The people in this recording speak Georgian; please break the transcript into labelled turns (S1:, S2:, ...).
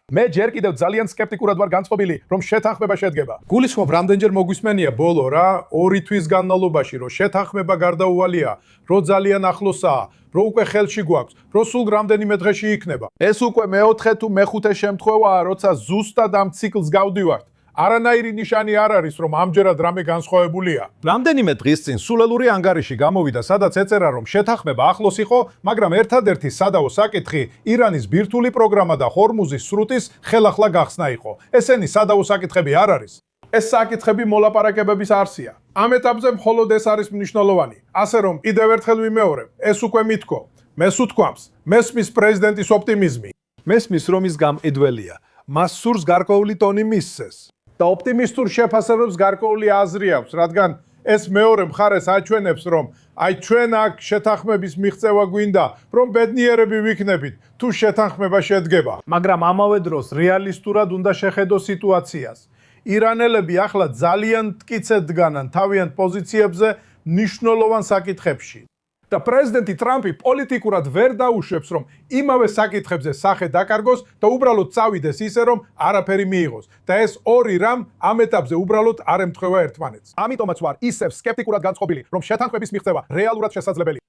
S1: მე ჯერ კიდევ ძალიან სკეპტიკურად ვარ განწყობილი, რომ შეთანხმება შედგება.
S2: გულისხმობ, რამდენჯერ მოგვისმენია ბოლო რა, 2 თვის განმავლობაში, რომ შეთანხმება გარდაუვალია, რომ ძალიან ახლოსაა, რომ უკვე ხელში გვაქვს, რომ სულ რამდენიმე დღეში იქნება.
S1: ეს უკვე მეოთხე თუ მეხუთე შემთხვევაა, როცა ზუსტად ამ ციკლს გავდივართ. არანაირი ნიშანი არ არის, რომ ამჯერად რამე განსხვავებულია.
S2: რამდენიმე დღის წინ სულელური ანგარიში გამოვიდა, სადაც ეწერა, რომ შეთანხმება ახლოს იყო, მაგრამ ერთადერთი სადავო საკითხი ირანის ბირთვული პროგრამა და ჰორმუზის სრუტის ხელახლა გახსნა იყო. ესენი სადავო საკითხები არ არის.
S1: ეს საკითხები მოლაპარაკებების არსია. ამ ეტაპზე მხოლოდ ეს არის მნიშვნელოვანი. ასე რომ კიდევ ერთხელ ვიმეორებ, ეს უკვე მithko. მეს უთქვამს, მესმის პრეზიდენტის ოპტიმიზმი.
S2: მესმის რომ ის გამყიდველია, მას სურს გარკვეული ტონი მისცეს.
S1: და ოპტიმისტურ შეფასებებს გარკვეული აზრი აქვს, რადგან ეს მეორე მხარეს აჩვენებს, რომ აი ჩვენ აქ შეთანხმების მიღწევა გვინდა, რომ ბედნიერები ვიქნებით, თუ შეთანხმება შედგება. მაგრამ ამავე დროს რეალისტურად უნდა შეხედო სიტუაციას. ირანელები ახლა ძალიან მტკიცედ დგანან თავიანთ პოზიციებზე მნიშვნელოვან საკითხებში. და პრეზიდენტი ტრამპი პოლიტიკურად ვერ დაუშვებს, რომ იმავე საკითხებზე სახე დაკარგოს და უბრალოდ წავიდეს ისე, რომ არაფერი მიიღოს. და ეს ორი რამ ამ ეტაპზე უბრალოდ არ ემთხვევა ერთმანეთს. ამიტომაც ვარ ისევ სკეპტიკურად განწყობილი, რომ შეთანხმების მიღწევა რეალურად შესაძლებელია.